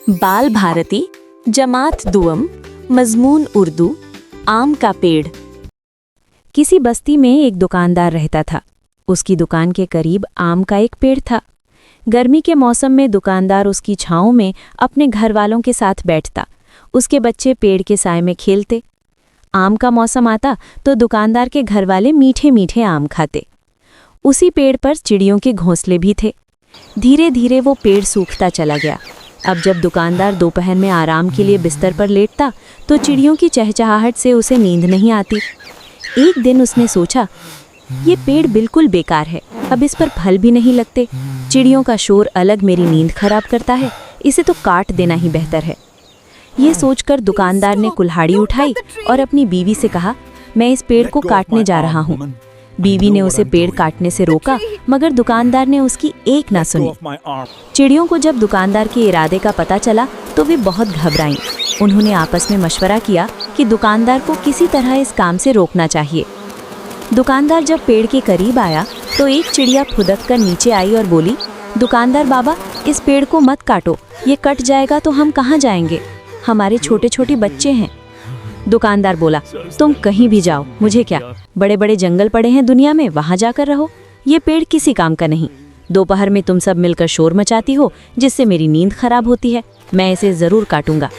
बाल भारती, जमात दुअम, मजमून उर्दू, आम का पेड़। किसी बस्ती में एक दुकानदार रहता था। उसकी दुकान के करीब आम का एक पेड़ था। गर्मी के मौसम में दुकानदार उसकी छांव में अपने घर वालों के साथ बैठता। उसके बच्चे पेड़ के साए में खेलते। आम का मौसम आता तो दुकानदार के घर वाले मीठे मीठे आम खाते। उसी पेड़ पर चिड़ियों के घोंसले भी थे। धीरे धीरे वो पेड़ सूखता चला गया। अब जब दुकानदार दोपहर में आराम के लिए बिस्तर पर लेटता तो चिड़ियों की चहचहाहट से उसे नींद नहीं आती। एक दिन उसने सोचा, ये पेड़ बिल्कुल बेकार है, अब इस पर फल भी नहीं लगते। चिड़ियों का शोर अलग मेरी नींद खराब करता है, इसे तो काट देना ही बेहतर है। ये सोचकर दुकानदार ने कुल्हाड़ी उठाई और अपनी बीवी से कहा, मैं इस पेड़ को काटने जा रहा हूँ। बीवी ने उसे पेड़ काटने से रोका, मगर दुकानदार ने उसकी एक ना सुनी। चिड़ियों को जब दुकानदार के इरादे का पता चला तो वे बहुत घबराईं। उन्होंने आपस में मशवरा किया कि दुकानदार को किसी तरह इस काम से रोकना चाहिए। दुकानदार जब पेड़ के करीब आया तो एक चिड़िया फुदक कर नीचे आई और बोली, दुकानदार बाबा, इस पेड़ को मत काटो, ये कट जाएगा तो हम कहाँ जाएंगे? हमारे छोटे छोटे बच्चे हैं। दुकानदार बोला, तुम कहीं भी जाओ, मुझे क्या, बड़े बड़े जंगल पड़े हैं दुनिया में, वहां जाकर रहो। ये पेड़ किसी काम का नहीं। दोपहर में तुम सब मिलकर शोर मचाती हो जिससे मेरी नींद खराब होती है। मैं इसे जरूर काटूंगा।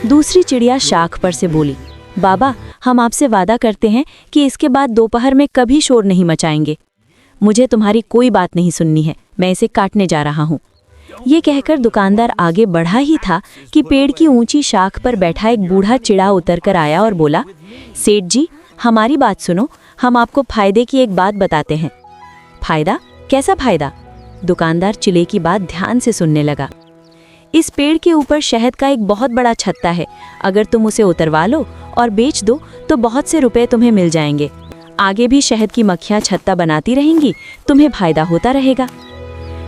दूसरी चिड़िया शाख पर से बोली, बाबा, हम आपसे वादा करते हैं कि इसके बाद दोपहर में कभी शोर नहीं मचाएंगे। मुझे तुम्हारी कोई बात नहीं सुननी है, मैं इसे काटने जा रहा हूँ। ये कहकर दुकानदार आगे बढ़ा ही था कि पेड़ की ऊंची शाख पर बैठा एक बूढ़ा चिड़ा उतरकर आया और बोला, सेठ जी, हमारी बात सुनो, हम आपको फायदे की एक बात बताते हैं। फायदा? कैसा फायदा? दुकानदार चिड़े की बात ध्यान से सुनने लगा। इस पेड़ के ऊपर शहद का एक बहुत बड़ा छत्ता है। अगर तुम उसे उतरवा लो और बेच दो तो बहुत से रुपए तुम्हें मिल जाएंगे। आगे भी शहद की मक्खियां छत्ता बनाती रहेंगी, तुम्हें फायदा होता रहेगा।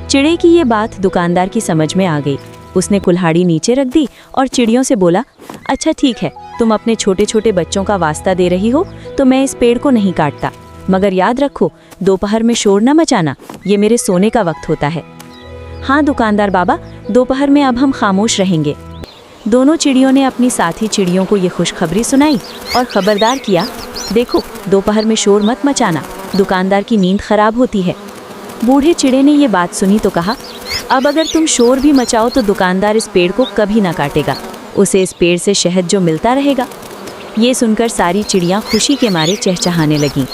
चिड़े की ये बात दुकानदार की समझ में आ गई। उसने कुल्हाड़ी नीचे रख दी और चिड़ियों से बोला, अच्छा ठीक है, तुम अपने छोटे छोटे बच्चों का वास्ता दे रही हो तो मैं इस पेड़ को नहीं काटता, मगर याद रखो, दोपहर में शोर न मचाना, ये मेरे सोने का वक्त होता है। हाँ दुकानदार बाबा, दोपहर में अब हम खामोश रहेंगे। दोनों चिड़ियों ने अपनी साथी चिड़ियों को ये खुशखबरी सुनाई और खबरदार किया, देखो, दोपहर में शोर मत मचाना, दुकानदार की नींद खराब होती है। बूढ़े चिड़े ने ये बात सुनी तो कहा, अब अगर तुम शोर भी मचाओ तो दुकानदार इस पेड़ को कभी ना काटेगा, उसे इस पेड़ से शहद जो मिलता रहेगा। ये सुनकर सारी चिड़ियाँ खुशी के मारे चहचहाने लगीं।